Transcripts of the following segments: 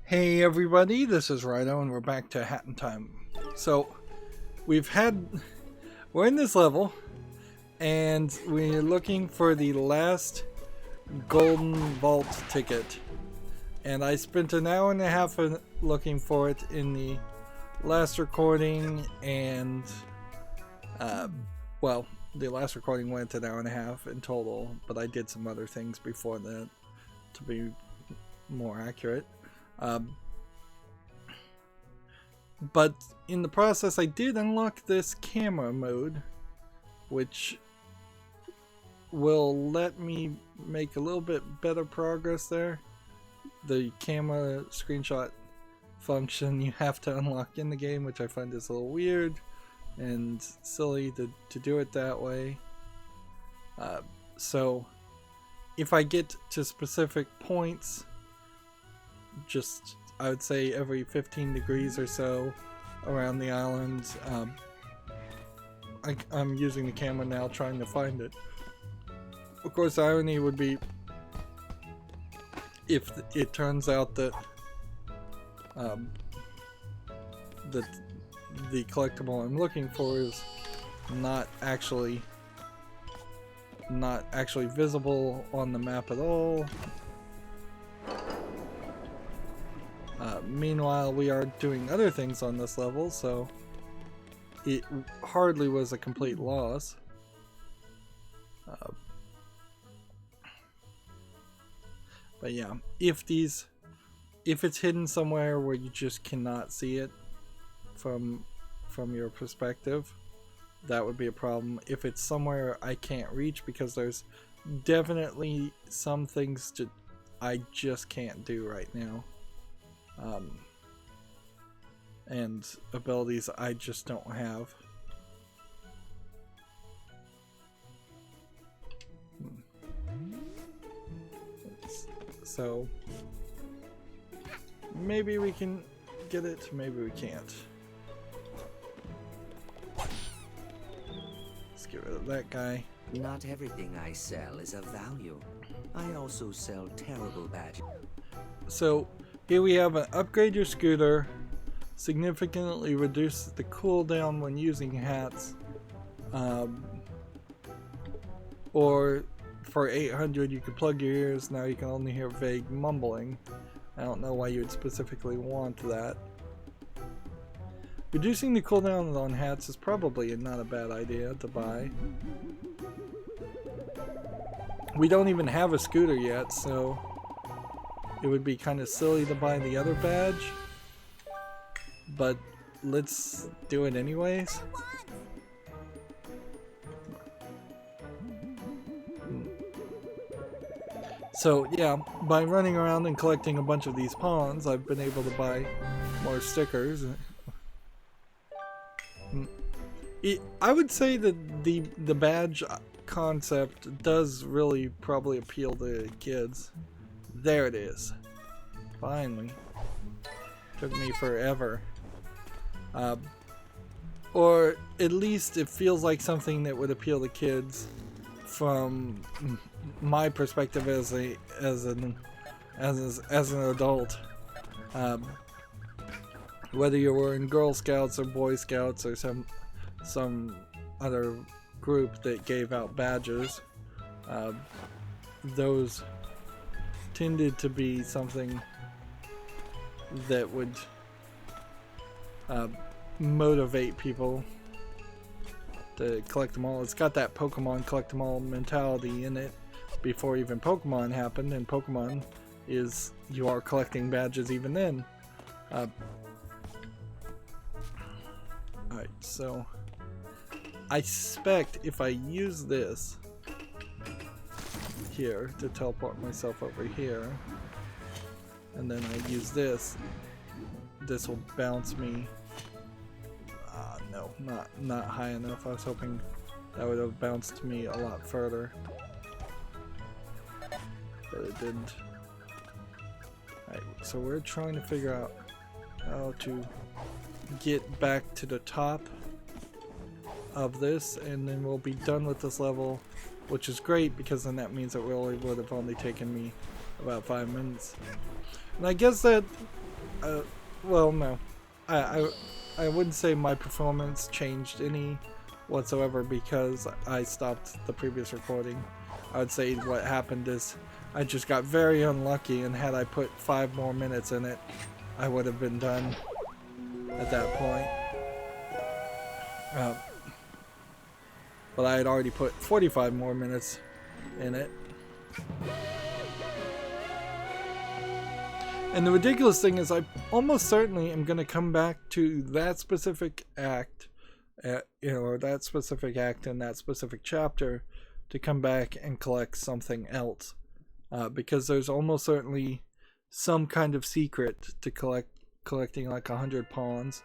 Hey everybody, this is Rydo and we're back to Hat in Time. So, we're in this level and we're looking for the last golden vault ticket. And I spent an hour and a half looking for it in the last recording and, well, the last recording went an hour and a half in total, but I did some other things before that to be more accurate. But in the process I did unlock this camera mode, which will let me make a little bit better progress there. The camera screenshot function you have to unlock in the game, which I find is a little weird and silly to do it that way. So if I get to specific points, just I would say every 15 degrees or so around the island, I'm using the camera now trying to find it. Of course, the irony would be if it turns out that the collectible I'm looking for is not actually visible on the map at all. Meanwhile, we are doing other things on this level, so it hardly was a complete loss. But yeah, if it's hidden somewhere where you just cannot see it from your perspective, that would be a problem. If it's somewhere I can't reach, because there's definitely some things I just can't do right now. And abilities I just don't have. So maybe we can get it, maybe we can't. Let's get rid of that guy. Not everything I sell is of value. I also sell terrible badges. So here we have an upgrade your scooter, significantly reduce the cooldown when using hats, or for 800 you can plug your ears, now you can only hear vague mumbling. I don't know why you would specifically want that. Reducing the cooldown on hats is probably not a bad idea to buy. We don't even have a scooter yet, so it would be kind of silly to buy the other badge, but let's do it anyways. So yeah, by running around and collecting a bunch of these pawns, I've been able to buy more stickers. I would say that the badge concept does really probably appeal to kids. There it is. Finally. Took me forever. Or at least it feels like something that would appeal to kids from my perspective as an adult. Whether you were in Girl Scouts or Boy Scouts or some other group that gave out badges, those tended to be something that would motivate people to collect them all. It's got that Pokemon collect them all mentality in it before even Pokemon happened, and Pokemon is you are collecting badges even then. Alright, so I suspect if I use this here to teleport myself over here, and then I use this will bounce me. No, not high enough. I was hoping that would have bounced me a lot further, but it didn't. Alright, so we're trying to figure out how to get back to the top of this, and then we'll be done with this level, which is great because then that means it really would have only taken me about 5 minutes. And I guess that Well, no. I wouldn't say my performance changed any whatsoever because I stopped the previous recording. I would say what happened is I just got very unlucky, and had I put 5 more minutes in it, I would have been done at that point. But I had already put 45 more minutes in it. And the ridiculous thing is I almost certainly am going to come back to that specific act, or that specific act in that specific chapter to come back and collect something else. Because there's almost certainly some kind of secret to collecting like 100 pawns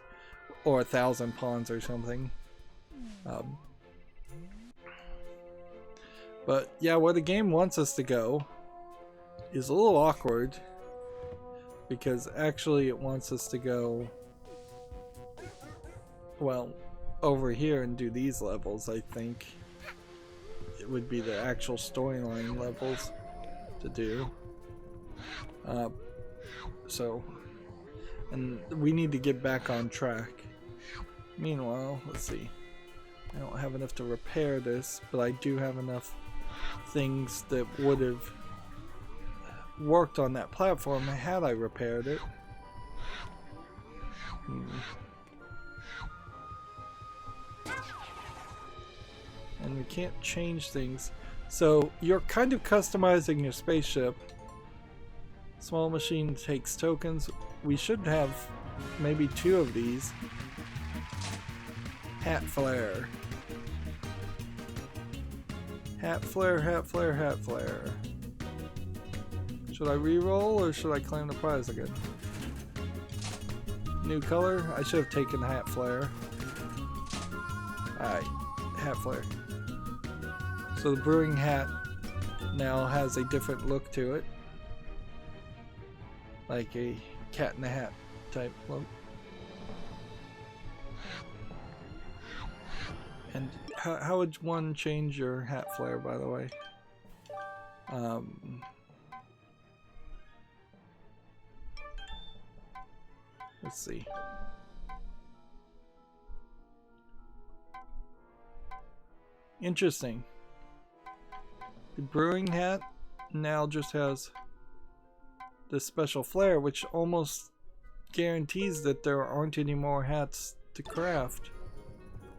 or 1,000 pawns or something. But yeah, where the game wants us to go is a little awkward, because actually it wants us to go, well, over here and do these levels. I think it would be the actual storyline levels to do. And we need to get back on track. Meanwhile, let's see. I don't have enough to repair this, but I do have enough things that would have worked on that platform had I repaired it. And we can't change things. So you're kind of customizing your spaceship. Small machine takes tokens. We should have maybe 2 of these. Hat flare. Hat flare, hat flare, hat flare. Should I re-roll or should I claim the prize again? New color? I should have taken the hat flare. Alright, hat flare. So the brewing hat now has a different look to it. Like a cat in the hat type look. And how would one change your hat flare, by the way? Let's see. Interesting. The brewing hat now just has this special flare, which almost guarantees that there aren't any more hats to craft.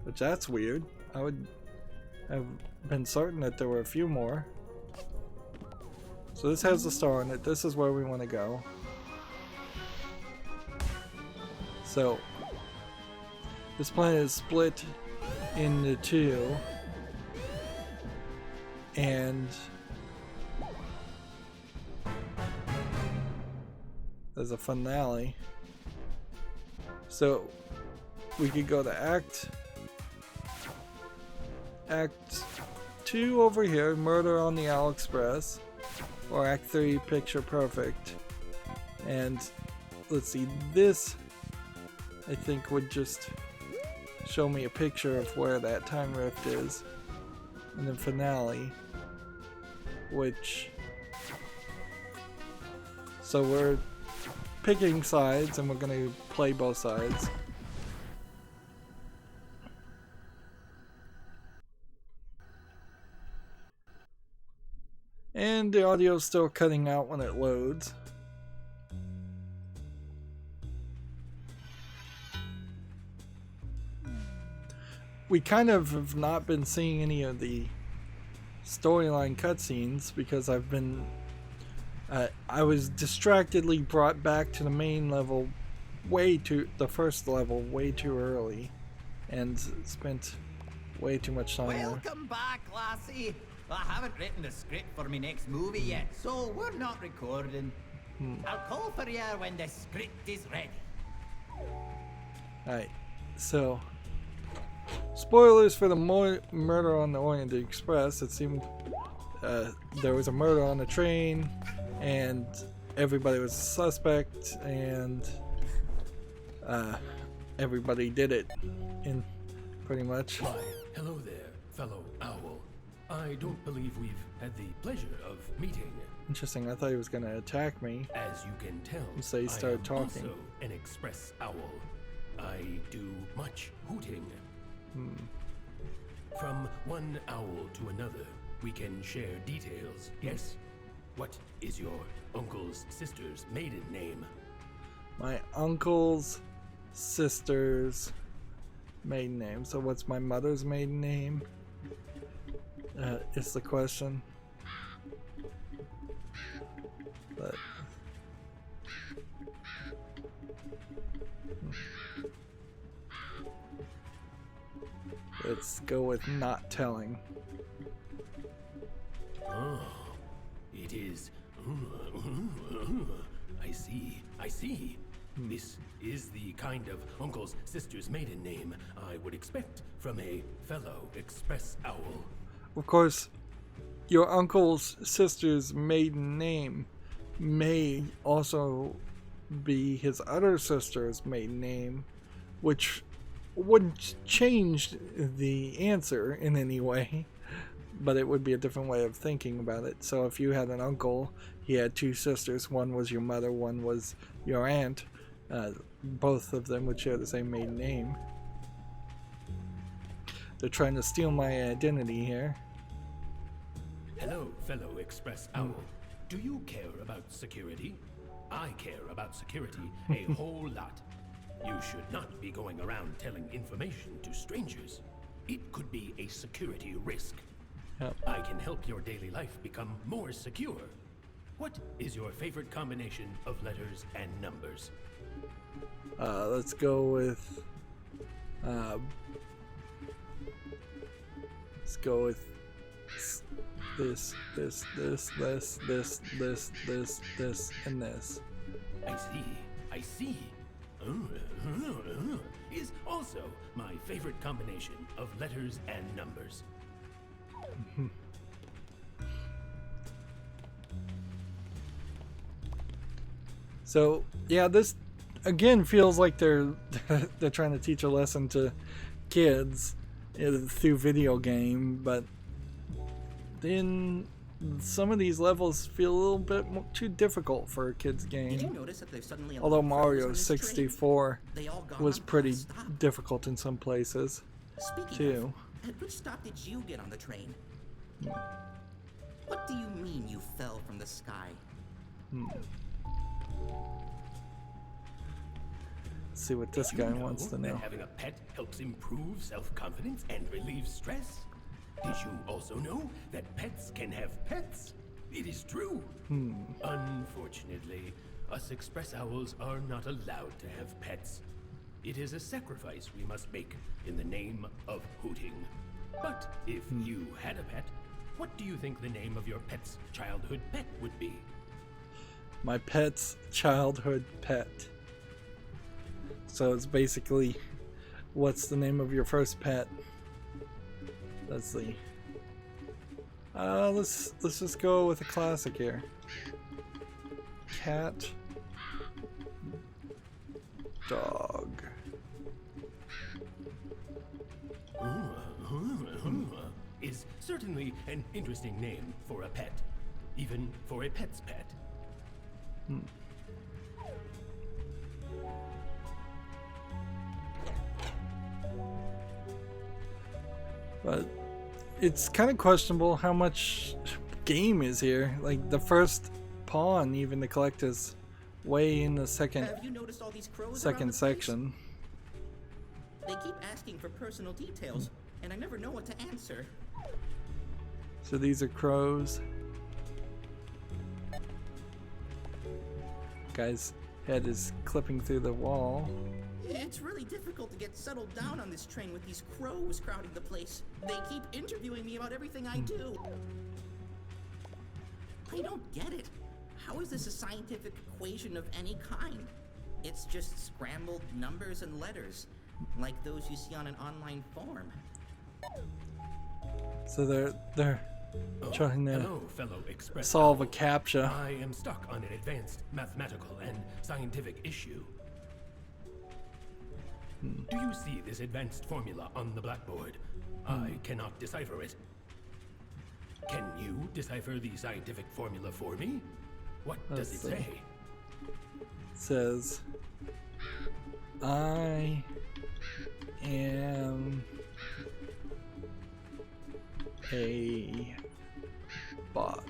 Which, that's weird. I would have been certain that there were a few more. So this has the star on it. This is where we want to go. So this planet is split into 2, and there's a finale. So we could go to Act 2 over here, Murder on the Owl Express, or Act 3, Picture Perfect. And let's see, this I think would just show me a picture of where that time rift is. And then finale, which, so we're picking sides and we're gonna play both sides. And the audio's still cutting out when it loads. We kind of have not been seeing any of the storyline cutscenes because I've been I was distractedly brought back to the main level the first level way too early, and spent way too much time there. Welcome back, lassie. I haven't written the script for my next movie yet, so we're not recording. I'll call for you when the script is ready. Alright, so spoilers for the murder on the Orient Express. It seemed there was a murder on the train, and everybody was a suspect, and everybody did it, in pretty much. Why, hello there, fellow owl. I don't believe we've had the pleasure of meeting. Interesting. I thought he was gonna attack me. As you can tell, So he I started am talking. also an express owl. I do much hooting. From one owl to another, we can share details, yes? What is your uncle's sister's maiden name? My uncle's sister's maiden name. So what's my mother's maiden name? Is the question. But let's go with not telling. Oh, it is. I see. This is the kind of uncle's sister's maiden name I would expect from a fellow express owl. Of course, your uncle's sister's maiden name may also be his other sister's maiden name, which wouldn't change the answer in any way, but it would be a different way of thinking about it. So if you had an uncle, he had two sisters, one was your mother, one was your aunt, both of them would share the same maiden name. They're trying to steal my identity here. Hello, fellow express owl. Do you care about security? I care about security a whole lot. You should not be going around telling information to strangers. It could be a security risk. Yep. I can help your daily life become more secure. What is your favorite combination of letters and numbers? Let's go with this, and this. I see. Is also my favorite combination of letters and numbers. So yeah, this again feels like they're trying to teach a lesson to kids through video game, but then some of these levels feel a little bit too difficult for a kid's Did you game. notice that there's suddenly a Although lot of crows Mario on this train? 64 They all gone was on pretty non-stop. difficult in some places Speaking too. of, at which stop did you get on the train? What do you mean you fell from the sky? Let's see what this You guy wants to that know. having a pet helps improve self-confidence and relieve stress? Did you also know that pets can have pets? It is true. Unfortunately, us express owls are not allowed to have pets. It is a sacrifice we must make in the name of hooting. But if you had a pet, what do you think the name of your pet's childhood pet would be? My pet's childhood pet. So it's basically, what's the name of your first pet? Let's see. Let's just go with a classic here. Cat. Dog. Is certainly an interesting name for a pet, even for a pet's pet. But it's kind of questionable how much game is here. Like the first pawn even to collect is way in the second Have you noticed all these crows around the place? section. They keep asking for personal details, and I never know what to answer. So these are crows. Guy's head is clipping through the wall. It's really difficult to get settled down on this train with these crows crowding the place. They keep interviewing me about everything I do. I don't get it. How is this a scientific equation of any kind? It's just scrambled numbers and letters, like those you see on an online form. So they're trying to Hello, fellow express solve a owl. CAPTCHA. I am stuck on an advanced mathematical and scientific issue. Do you see this advanced formula on the blackboard? I cannot decipher it. Can you decipher the scientific formula for me? What does it say? It says, I am a bot.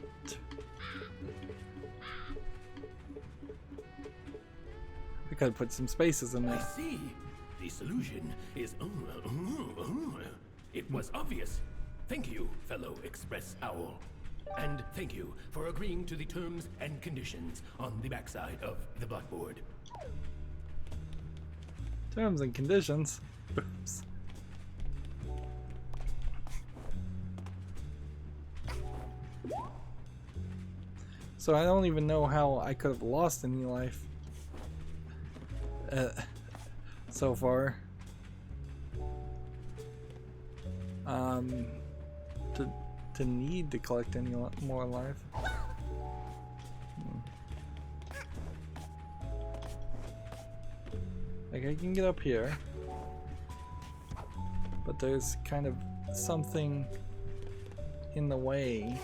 I could put some spaces in I there. see. The solution is. It was obvious. Thank you, fellow Express Owl. And thank you for agreeing to the terms and conditions on the backside of the blackboard. Terms and conditions. Oops. So I don't even know how I could have lost any life so far. To need to collect any more life. Like I can get up here, but there's kind of something in the way.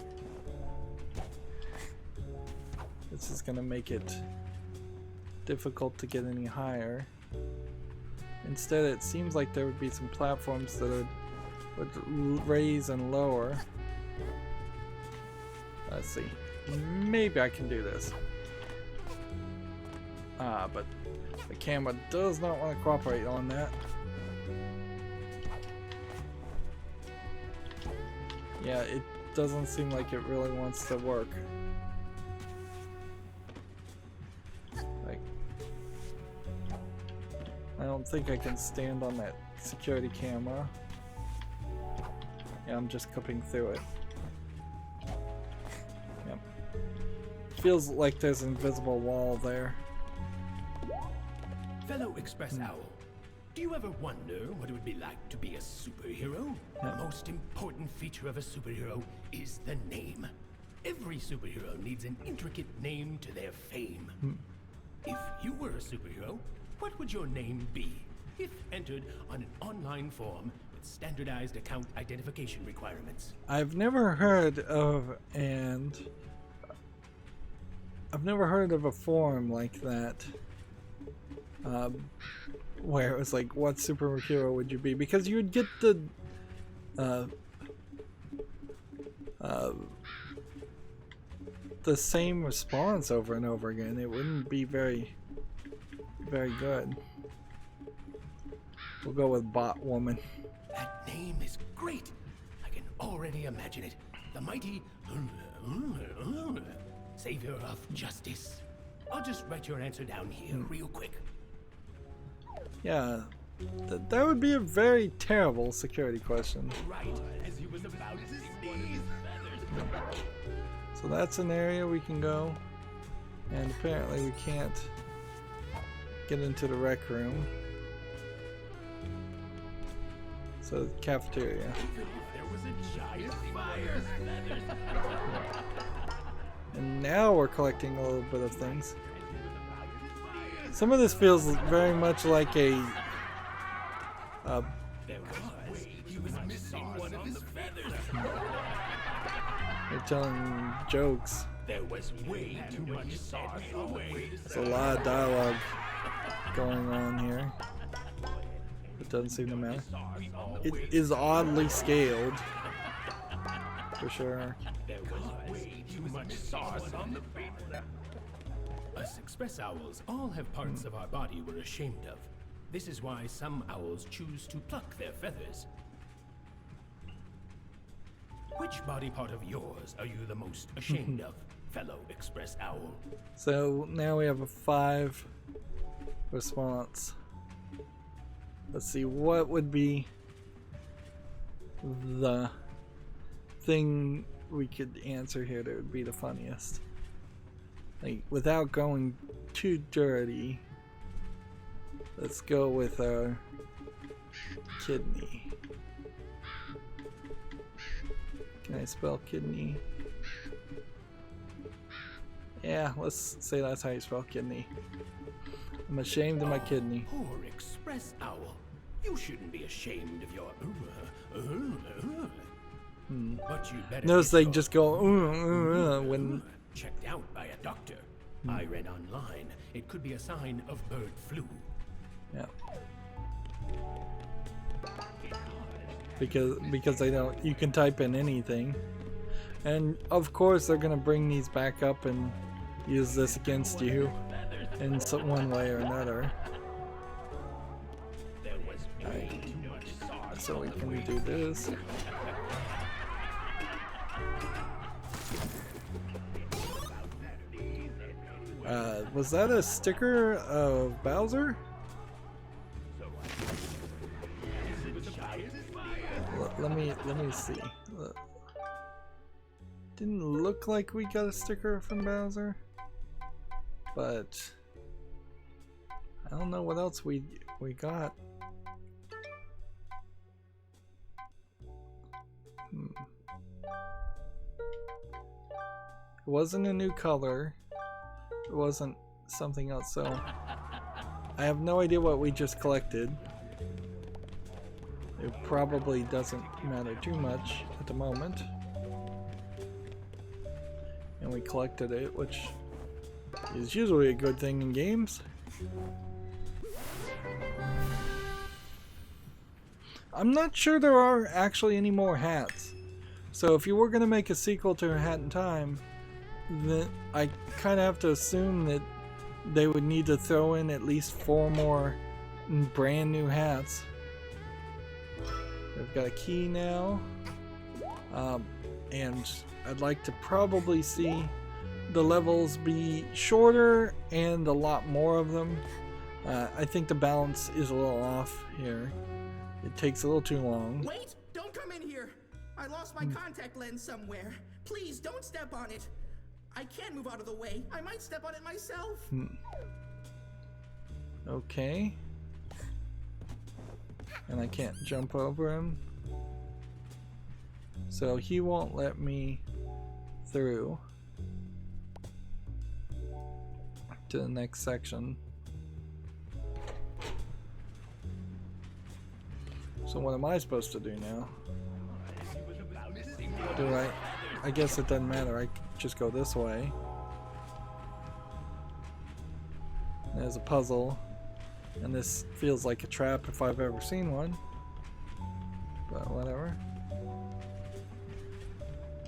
This is gonna make it difficult to get any higher. Instead, it seems like there would be some platforms that would raise and lower. Let's see. Maybe I can do this. But the camera does not want to cooperate on that. Yeah, it doesn't seem like it really wants to work. Like, I don't think I can stand on that security camera. Yeah, I'm just clipping through it. Yep. Feels like there's an invisible wall there. Fellow Express Owl, do you ever wonder what it would be like to be a superhero? Yeah. The most important feature of a superhero is the name. Every superhero needs an intricate name to their fame. If you were a superhero, what would your name be? If entered on an online form with standardized account identification requirements. I've never heard of a forum like that. Where it was like, what superhero would you be? Because you would get the same response over and over again. It wouldn't be very good. We'll go with Bot Woman. That name is great. I can already imagine it. The mighty savior of justice. I'll just write your answer down here real quick. Yeah, that would be a very terrible security question. Right as he was about to sneeze. So that's an area we can go, and apparently we can't get into the rec room. So the cafeteria. There was a giant fire. And now we're collecting a little bit of things. Some of this feels very much like a He was missing one of his feathers. they're telling jokes. There was way too much sauce. There's a lot of dialogue going on here. It doesn't seem to matter. It is oddly scaled, for sure. There was way too much sauce on the pizza. Us Express Owls all have parts of our body we're ashamed of. This is why some owls choose to pluck their feathers. Which body part of yours are you the most ashamed of, fellow Express Owl? So now we have a 5 response. Let's see, what would be the thing we could answer here that would be the funniest? Like, without going too dirty, let's go with our kidney. Can I spell kidney? Yeah, let's say that's how you spell kidney. I'm ashamed of my kidney. Poor Express Owl. You shouldn't be ashamed of your... But you better Notice get they your just go when. checked out by a doctor. I read online it could be a sign of bird flu. Yeah. Because they don't. You can type in anything, and of course they're gonna bring these back up and use this against you in one way or another. Right. So we can do this. Was that a sticker of Bowser? Let me see. Didn't look like we got a sticker from Bowser, but I don't know what else we got. It wasn't a new color. It wasn't something else, so I have no idea what we just collected. It probably doesn't matter too much at the moment. And we collected it, which is usually a good thing in games. I'm not sure there are actually any more hats. So if you were going to make a sequel to A Hat in Time, then I kind of have to assume that they would need to throw in at least 4 more brand new hats. We've got a key now, and I'd like to probably see the levels be shorter and a lot more of them. I think the balance is a little off here. It takes a little too long. Wait! Don't come in here! I lost my contact lens somewhere. Please don't step on it. I can't move out of the way. I might step on it myself. Okay. And I can't jump over him. So he won't let me through to the next section. So what am I supposed to do now? I guess it doesn't matter. I just go this way. There's a puzzle. And this feels like a trap if I've ever seen one. But whatever.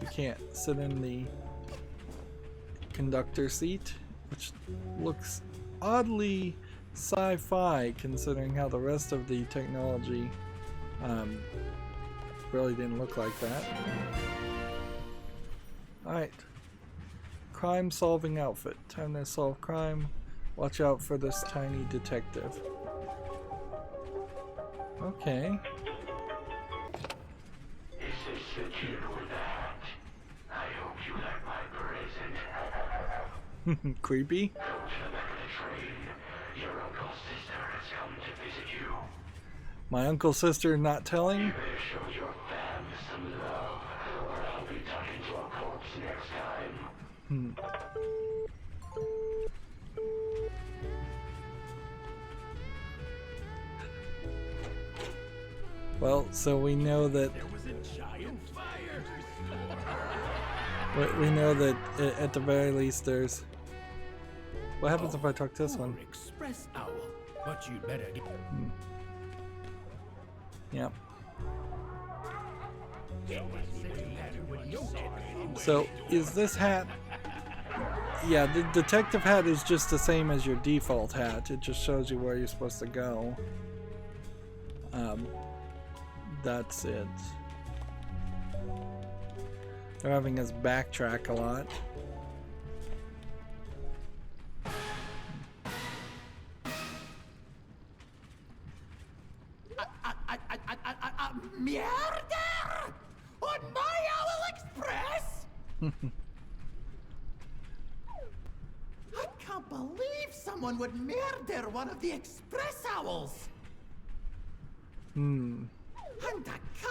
You can't sit in the conductor seat, which looks oddly sci-fi considering how the rest of the technology really didn't look like that. Alright. Crime solving outfit. Time to solve crime. Watch out for this tiny detective. Okay. Is this the kid with that? I hope you like my present. Creepy. Go to the back of the train. Your uncle's sister has come to visit you. My uncle's sister not telling? You better show your fam some love, or I'll be talking to a corpse next time. Well, so we know that There was a giant fire. we know that at the very least there's. What happens if I talk to this one? Express owl. But you'd better get. Yep. So is this hat? Yeah, the detective hat is just the same as your default hat. It just shows you where you're supposed to go. That's it. They're having us backtrack a lot. Murder! On my Owl Express? I can't believe someone would murder one of the Express Owls. And I can't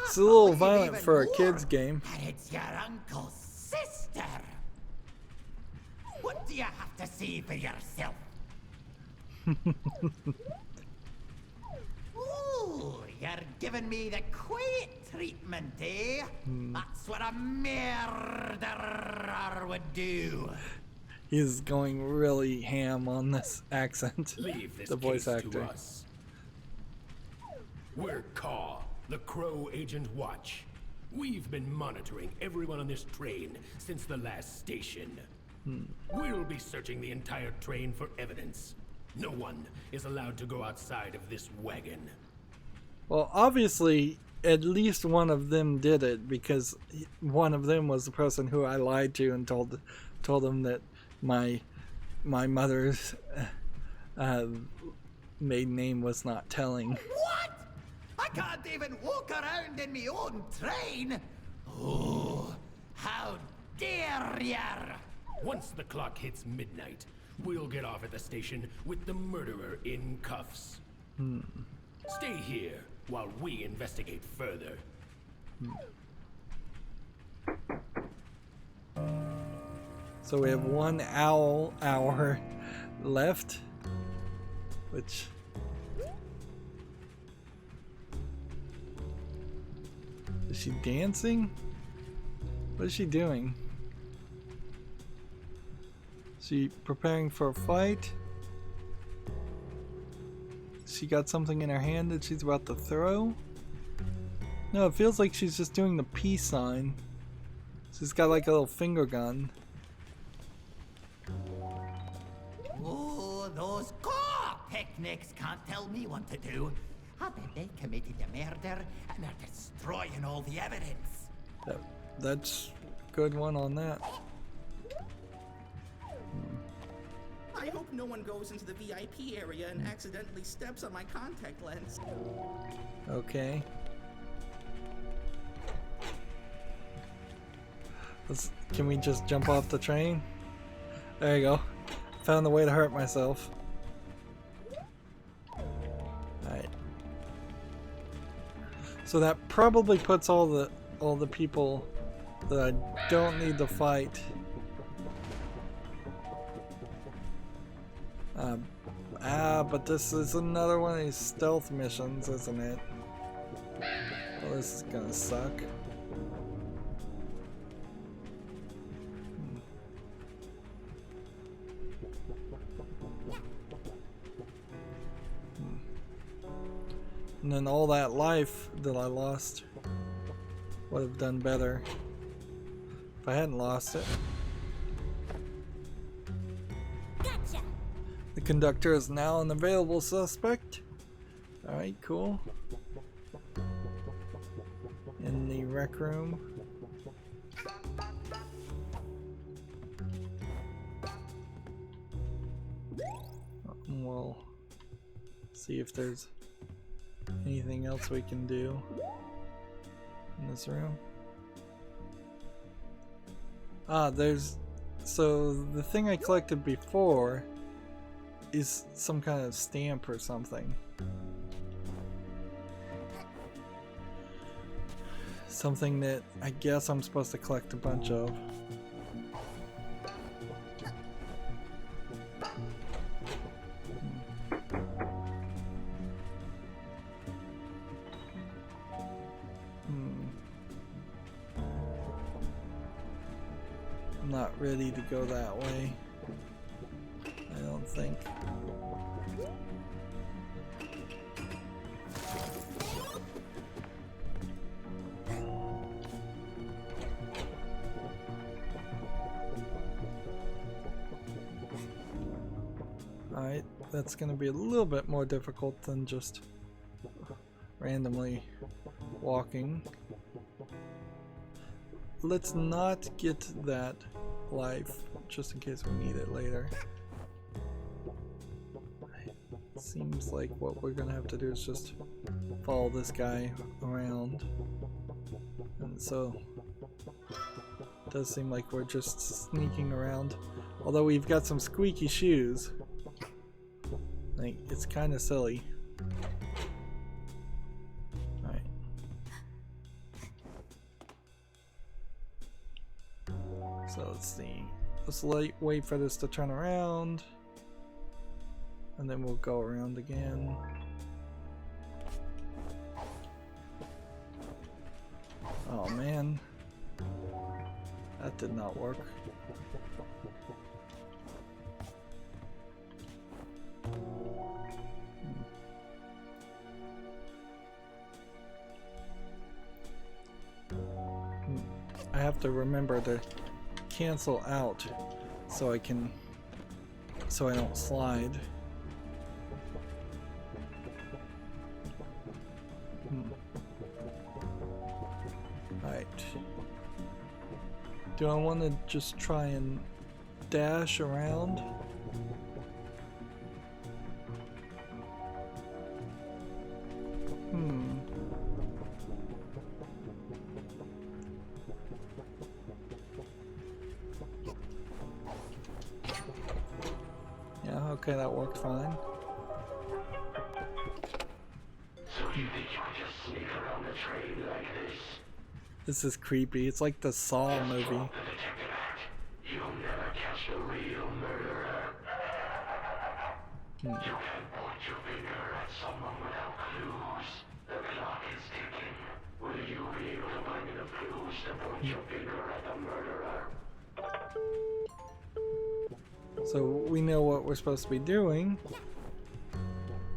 It's a little believe violent even for a more kid's game. that it's your uncle's sister. What do you have to say for yourself? Ooh, You're giving me the quiet treatment, eh? That's what a murderer would do. He's going really ham on this accent. Leave this The voice case actor. to us. We're Caw, the Crow Agent Watch. We've been monitoring everyone on this train since the last station. We'll be searching the entire train for evidence. No one is allowed to go outside of this wagon. Well, obviously, at least one of them did it, because one of them was the person who I lied to and told them that my mother's maiden name was not telling. What? I can't even walk around in my own train. Oh, how dare ya! Once the clock hits midnight, we'll get off at the station with the murderer in cuffs. Stay here while we investigate further. So we have 1 hour left, which is she dancing? What is she doing? She preparing for a fight? She got something in her hand that she's about to throw? No, it feels like she's just doing the peace sign. She's got like a little finger gun. Oh, those Caw picnics can't tell me what to do. I bet they committed a murder and are destroying all the evidence. That's a good one on that. I hope no one goes into the VIP area and accidentally steps on my contact lens. Okay. Can we just jump off the train? There you go. Found the way to hurt myself. Alright. So that probably puts all the people that I don't need to fight. But this is another one of these stealth missions, isn't it? Well, this is gonna suck. And then all that life that I lost would have done better if I hadn't lost it. Gotcha. The conductor is now an available suspect. Alright, cool. In the rec room. We'll see if there's anything else we can do in this room. So the thing I collected before is some kind of stamp or something. Something that I guess I'm supposed to collect a bunch of. I'm not ready to go that way. I don't think. Alright, that's gonna be a little bit more difficult than just randomly walking. Let's not get that life, just in case we need it later. It seems like what we're gonna have to do is just follow this guy around. And so, it does seem like we're just sneaking around. Although we've got some squeaky shoes. Like, it's kind of silly. Alright. So let's see. Let's wait for this to turn around. And then we'll go around again. Oh man. That did not work. I have to remember to cancel out so I don't slide. Alright. Do I want to just try and dash around? Yeah, okay, that worked fine. So you think you could just sneak around the train like this? This is creepy. It's like the Saw movie. The detective act. You'll never catch the real murderer. You can point your finger at someone without clues. The clock is ticking. Will you be able to find enough clues to point your finger at the murderer? So we know what we're supposed to be doing,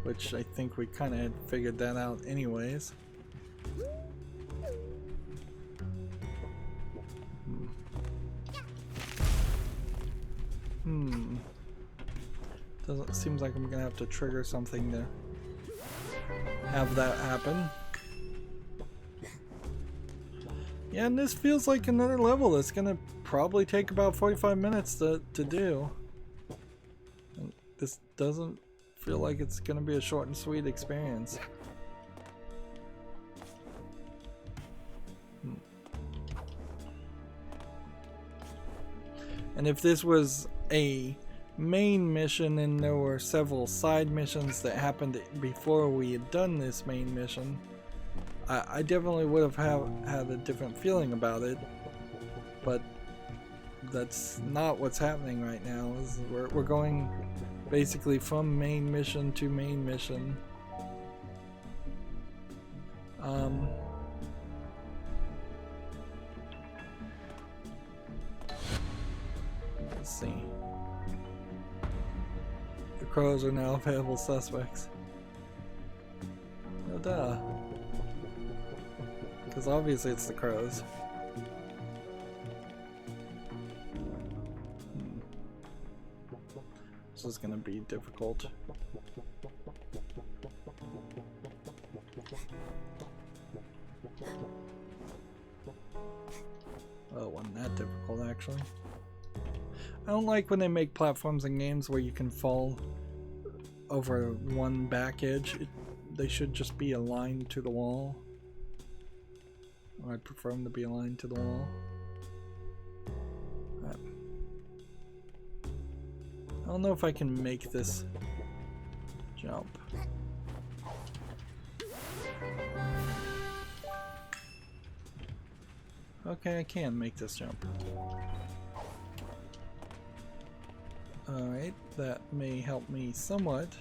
which I think we kind of had figured that out anyways. Seems like I'm gonna have to trigger something to have that happen. Yeah, and this feels like another level that's gonna probably take about 45 minutes to do. And this doesn't feel like it's gonna be a short and sweet experience. And if this was a main mission and there were several side missions that happened before we had done this main mission, I definitely would have had a different feeling about it, but that's not what's happening right now. We're going basically from main mission to main mission. Let's see. The crows are now available suspects. Oh, duh. Because obviously it's the crows. This is gonna be difficult. Oh, it wasn't that difficult actually. I don't like when they make platforms in games where you can fall over one back edge. They should just be aligned to the wall. Or I'd prefer them to be aligned to the wall. I don't know if I can make this jump. Okay, I can make this jump. Alright, that may help me somewhat.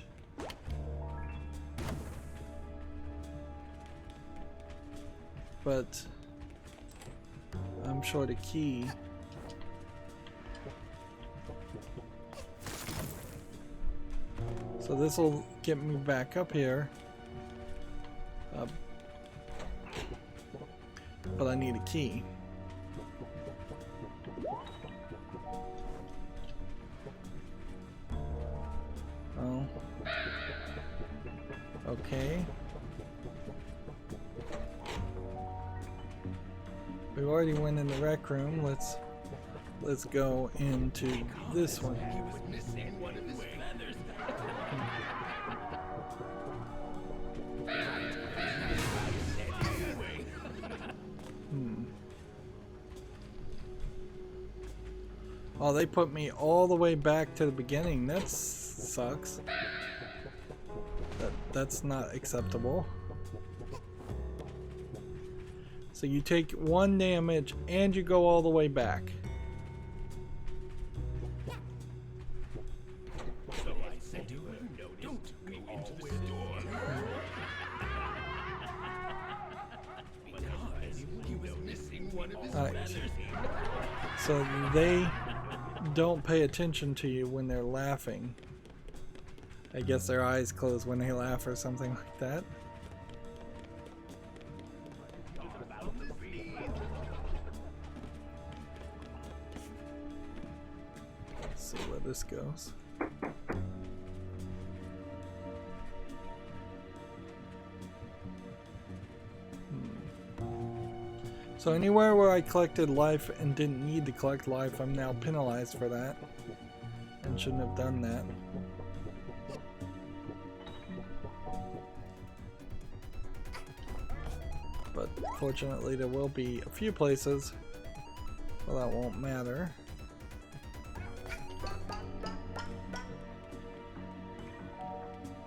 But I'm short a key. So this will get me back up here. But I need a key. Oh. Okay. We already went in the rec room. Let's go into this one. Oh, they put me all the way back to the beginning. That sucks. That's not acceptable. So you take 1 damage and you go all the way back. So I said to her, don't go into this door. Because you will Alright. So they don't pay attention to you when they're laughing. I guess their eyes close when they laugh or something like that. Let's see where this goes. So anywhere where I collected life and didn't need to collect life, I'm now penalized for that. And shouldn't have done that. But fortunately there will be a few places where that won't matter.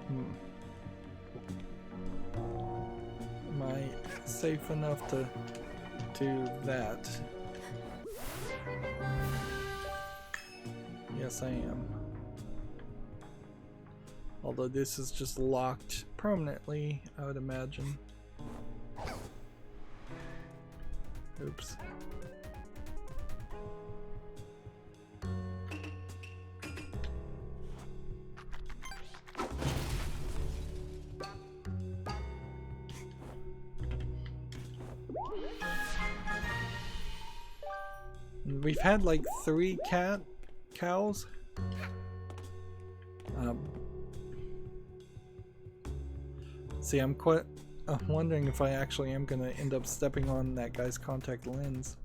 Am I safe enough to do that? Yes, I am. Although this is just locked permanently, I would imagine. Oops. We've had like 3 cows. See, I'm wondering if I actually am gonna end up stepping on that guy's contact lens.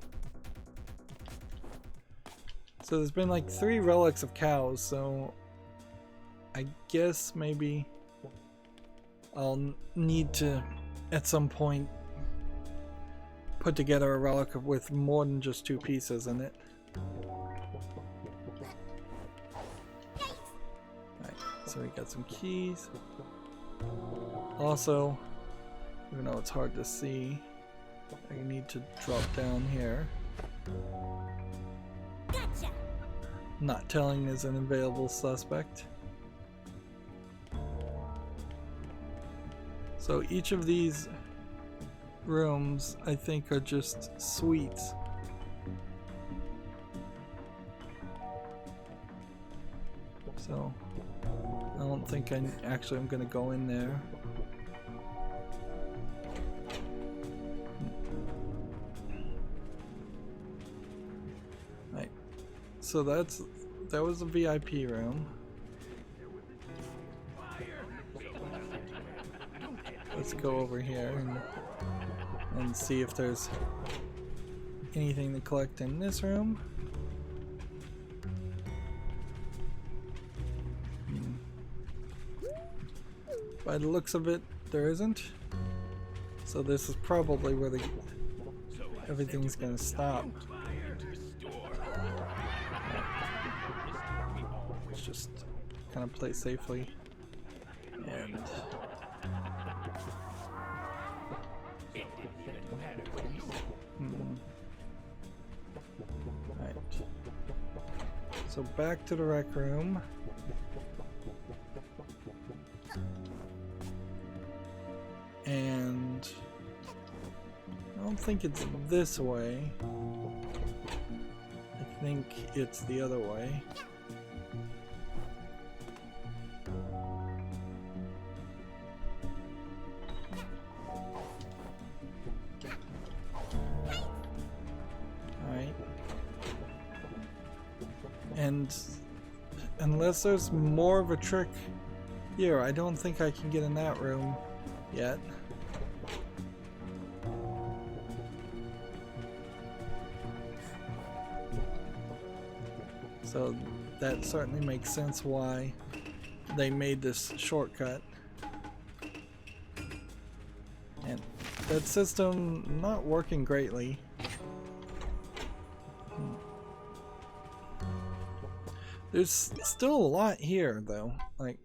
So there's been like 3 relics of cows, so I guess maybe I'll need to at some point put together a relic with more than just 2 pieces in it. Alright, so we got some keys. Also, even though it's hard to see, I need to drop down here. Gotcha. Not telling is an available suspect. So each of these rooms, I think, are just suites. So I don't think I'm gonna go in there. Right. So that was a VIP room. Let's go over here and see if there's anything to collect in this room. By the looks of it, there isn't. So this is probably where everything's gonna stop. Let's just kind of play safely and right. So back to the rec room. And I don't think it's this way. I think it's the other way. Alright. And unless there's more of a trick here, I don't think I can get in that room yet. So that certainly makes sense why they made this shortcut. And that system not working greatly. There's still a lot here though. Like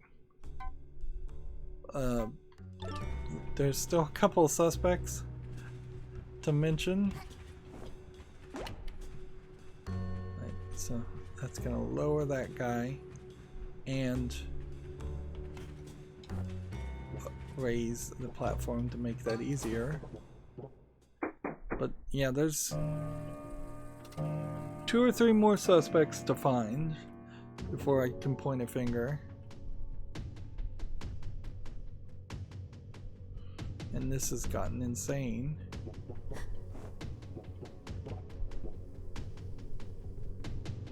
there's still a couple of suspects to mention. Right, so that's gonna lower that guy and raise the platform to make that easier. But yeah, there's 2 or 3 more suspects to find before I can point a finger. And this has gotten insane.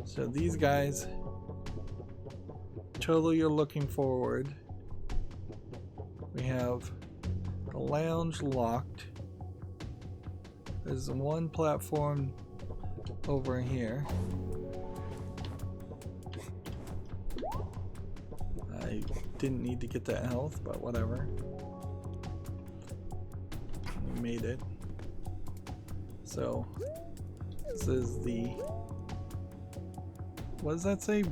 So these guys totally are looking forward. We have the lounge locked. There's one platform over here. I didn't need to get that health, but whatever. We made it. So this is the, what does that say?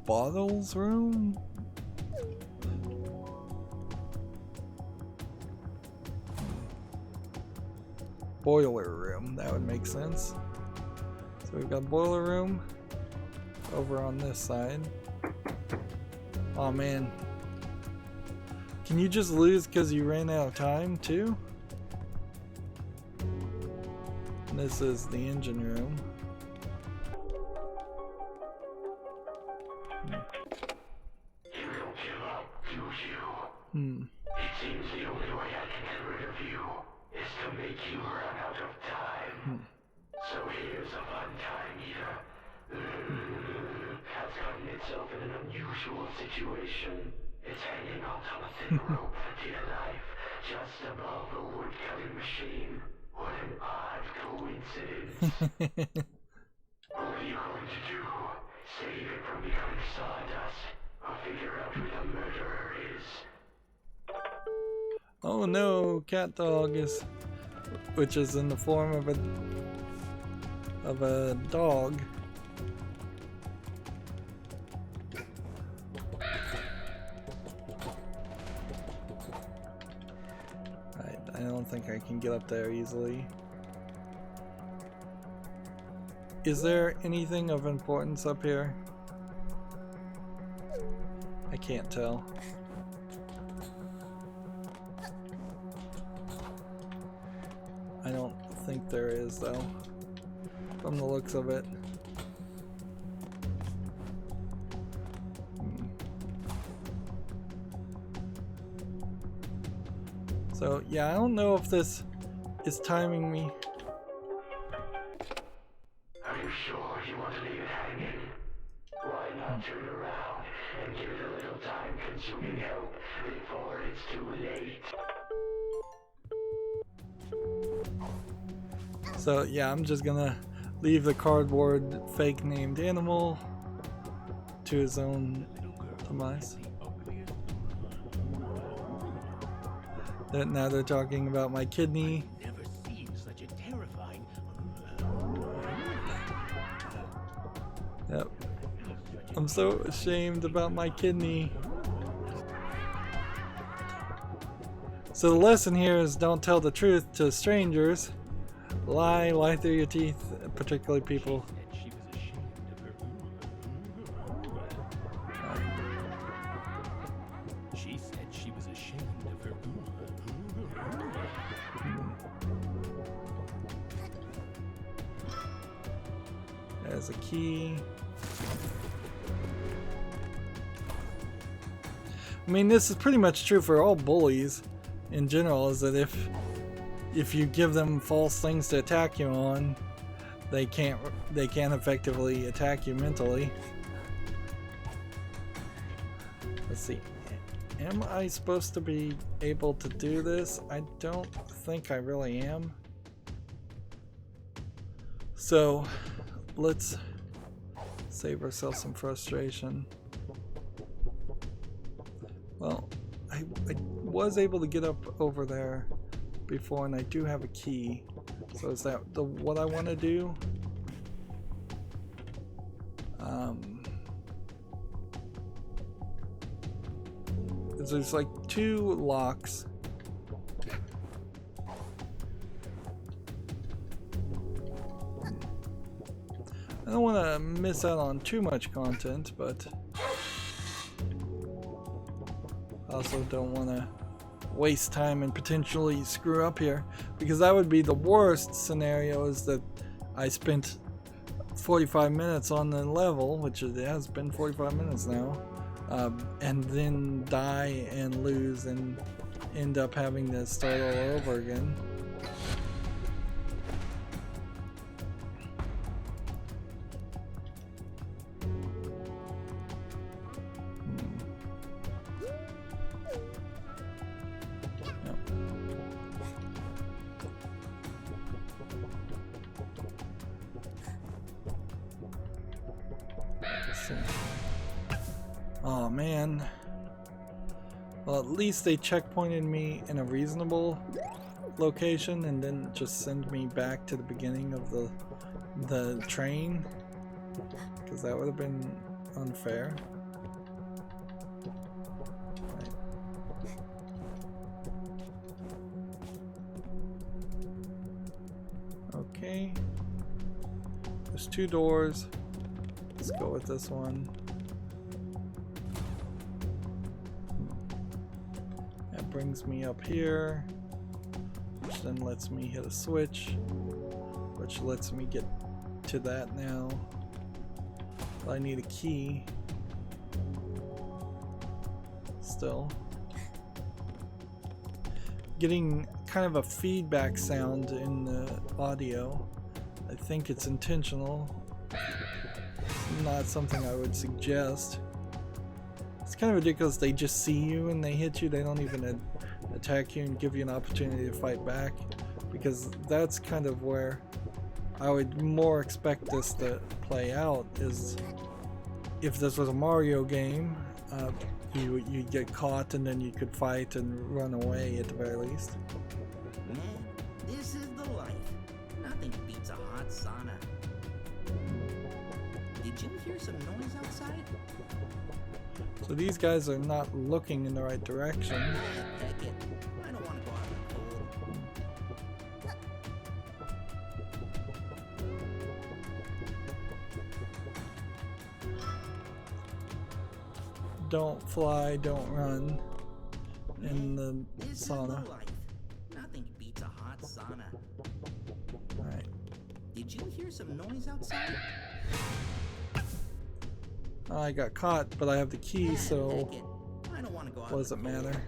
Bottles room? Boiler room, that would make sense. So we've got boiler room over on this side. Oh man. Can you just lose because you ran out of time too? And this is the engine room. You don't give up, do you? Hmm. It seems the only way I can get rid of you is to make you run out of time. So here's a fun time eater. Has gotten itself in an unusual situation. It's hanging out on a thin rope for dear life, just above a wood-cutting machine. What an odd coincidence. What are you going to do? Save it from becoming sawdust, or figure out who the murderer is? Oh no, cat dog is, which is in the form of a dog. I don't think I can get up there easily. Is there anything of importance up here? I can't tell. I don't think there is though, from the looks of it. So yeah, I don't know if this is timing me. Are you sure you want to leave it hanging? Why not turn around and give it a little time-consuming help before it's too late? So yeah, I'm just gonna leave the cardboard fake named animal to his own demise. Now they're talking about my kidney. Never seen such a terrifying. Yep. I'm so ashamed about my kidney. So the lesson here is don't tell the truth to strangers. Lie through your teeth, particularly people. She was ashamed of her. She said she was ashamed of her. There's a key. I mean, this is pretty much true for all bullies in general, is that if you give them false things to attack you on, they can't effectively attack you mentally. Let's see. Am I supposed to be able to do this? I don't think I really am. So let's save ourselves some frustration. Well, I was able to get up over there before, and I do have a key. So is that what I want to do? There's like 2 locks. I don't want to miss out on too much content, but I also don't want to waste time and potentially screw up here, because that would be the worst scenario, is that I spent 45 minutes on the level, which it has been 45 minutes now, and then die and lose and end up having to start all over again. Oh man. Well, at least they checkpointed me in a reasonable location and didn't just send me back to the beginning of the train, because that would have been unfair. Right. Okay. There's 2 doors. Let's go with this one. That brings me up here, which then lets me hit a switch, which lets me get to that now. But I need a key. Still. Getting kind of a feedback sound in the audio. I think it's intentional. Not something I would suggest. It's kind of ridiculous. They just see you and they hit you. They don't even attack you and give you an opportunity to fight back, because that's kind of where I would more expect this to play out. Is if this was a Mario game, you'd get caught and then you could fight and run away at the very least. This is the life. Nothing beats a hot sauna. Did you hear some noise outside? So these guys are not looking in the right direction. Heck it. I don't want to go out in the cold. Don't fly, don't run in the This sauna. is the life. Nothing beats a hot sauna. Alright. Did you hear some noise outside? I got caught, but I have the key, so Heck it. I don't want to go out what does it in the cold. matter?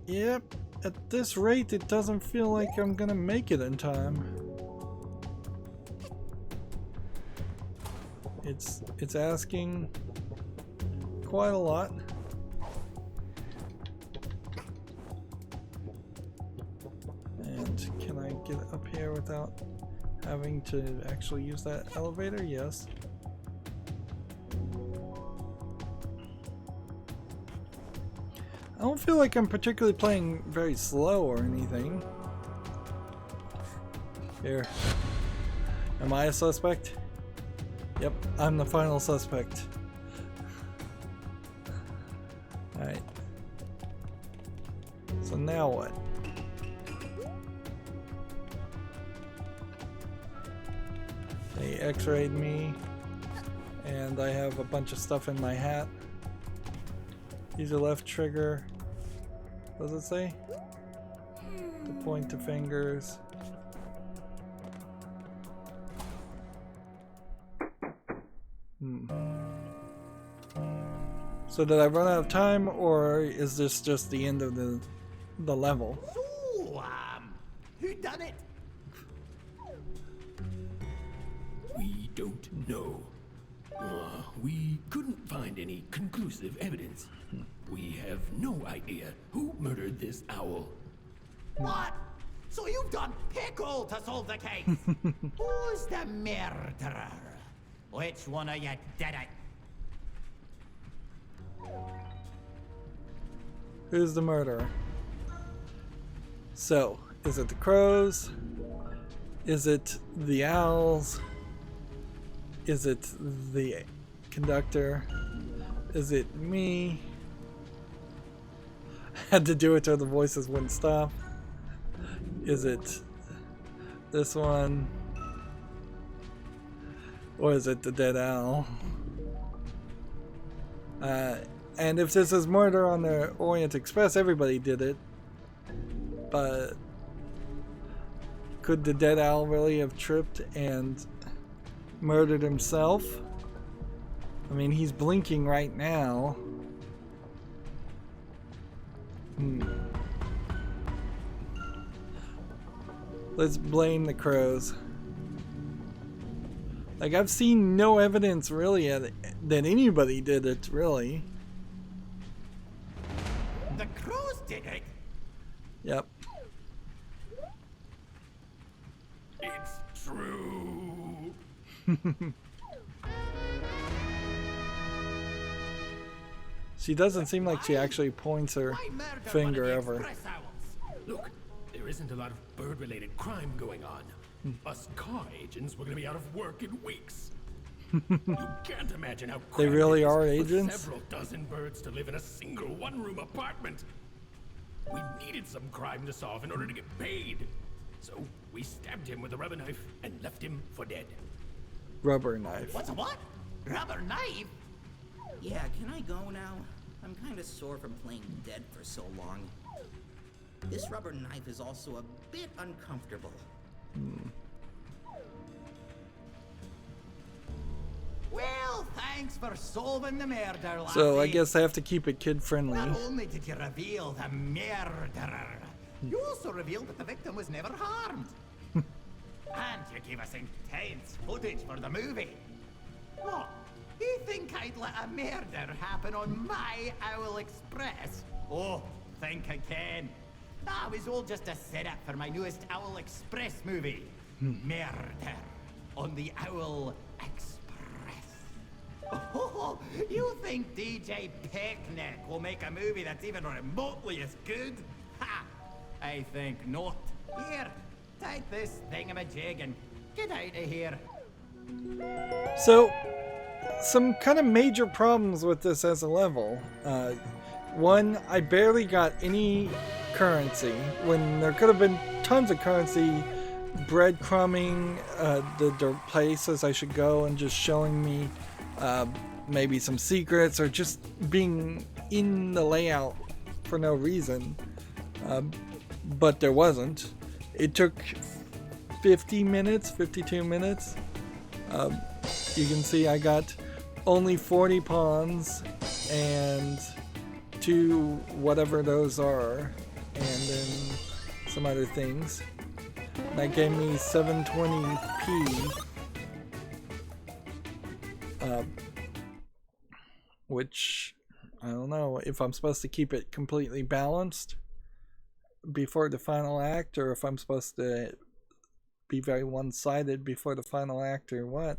Yep, at this rate it doesn't feel like I'm gonna make it in time. It's asking quite a lot. And can I get up here without having to actually use that elevator? Yes. I don't feel like I'm particularly playing very slow or anything. Here. Am I a suspect? Yep, I'm the final suspect. Alright. So now what? They x-rayed me, and I have a bunch of stuff in my hat. Use your left trigger. What does it say? To point the fingers. So did I run out of time, or is this just the end of the level? So, who done it? We don't know. We couldn't find any conclusive evidence. We have no idea who murdered this owl. What? So you've done pickle to solve the case? Who's the murderer? Which one of you did it? Who's the murderer? So, is it the crows? Is it the owls? Is it the conductor? Is it me? Had to do it till the voices wouldn't stop. Is it this one? Or is it the dead owl? And if this is Murder on the Orient Express, everybody did it. but could the dead owl really have tripped and murdered himself? I mean, he's blinking right now. Let's blame the crows. Like, I've seen no evidence really that anybody did it, really. The crows did it. Yep. It's true. She doesn't seem like she actually points her I murdered finger one of the ever. express owls. Look, there isn't a lot of bird-related crime going on. Us car agents were gonna be out of work in weeks. You can't imagine how They crummy really it is are for agents? several dozen birds to live in a single one-room apartment. We needed some crime to solve in order to get paid. So we stabbed him with a rubber knife and left him for dead. Rubber knife. What's a what? Rubber knife? Yeah, can I go now? I'm kind of sore from playing dead for so long. This rubber knife is also a bit uncomfortable. Well, thanks for solving the murder, lassie. So I guess I have to keep it kid friendly. Not only did you reveal the murderer, you also revealed that the victim was never harmed. And you gave us intense footage for the movie. What? You think I'd let a murder happen on my Owl Express? Oh, think again. That was all just a setup for my newest Owl Express movie. Murder on the Owl Express. Oh, you think DJ Picnic will make a movie that's even remotely as good? Ha! I think not. Here, take this thingamajig and get out of here. So, some kind of major problems with this as a level. One, I barely got any currency when there could have been tons of currency breadcrumbing the places I should go and just showing me maybe some secrets or just being in the layout for no reason. But there wasn't. It took 50 minutes, 52 minutes. You can see I got only 40 pawns and 2 whatever those are, and then some other things. That gave me 720p, which I don't know if I'm supposed to keep it completely balanced before the final act, or if I'm supposed to be very one-sided before the final act, or what.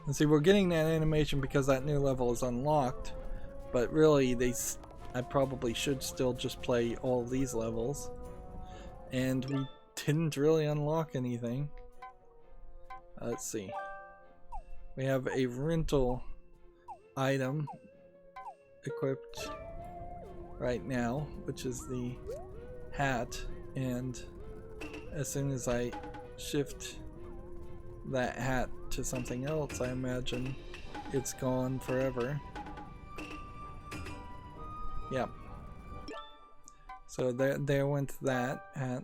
And see, we're getting that animation because that new level is unlocked, but really I probably should still just play all these levels, and we didn't really unlock anything. Let's see, we have a rental item equipped right now, which is the hat, and as soon as I shift that hat to something else, I imagine it's gone forever. Yep. So there went that hat.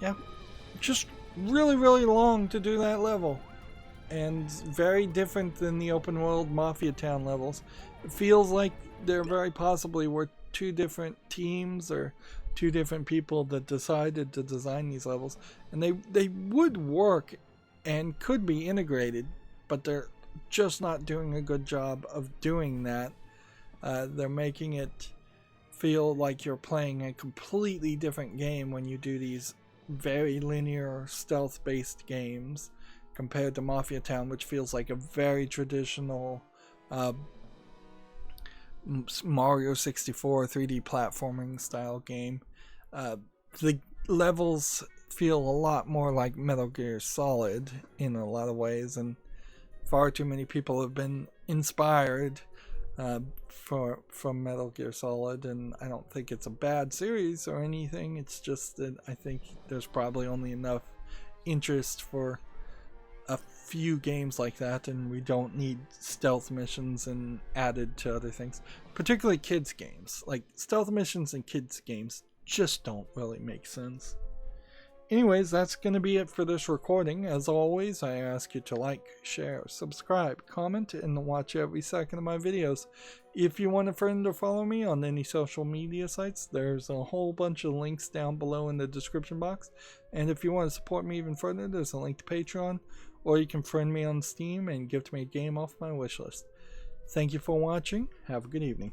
Yeah, just really long to do that level, and very different than the open world Mafia Town levels. It feels like there very possibly were 2 different teams or 2 different people that decided to design these levels, and they would work and could be integrated, but they're just not doing a good job of doing that. They're making it feel like you're playing a completely different game when you do these very linear stealth-based games compared to Mafia Town, which feels like a very traditional Mario 64 3D platforming style game. The levels feel a lot more like Metal Gear Solid in a lot of ways, and far too many people have been inspired from Metal Gear Solid, and I don't think it's a bad series or anything. It's just that I think there's probably only enough interest for a few games like that, and we don't need stealth missions and added to other things. Particularly kids games. Like, stealth missions in kids games just don't really make sense. Anyways, that's going to be it for this recording. As always, I ask you to like, share, subscribe, comment, and watch every second of my videos. If you want a friend to follow me on any social media sites, there's a whole bunch of links down below in the description box. And if you want to support me even further, there's a link to Patreon, or you can friend me on Steam and gift me a game off my wishlist. Thank you for watching. Have a good evening.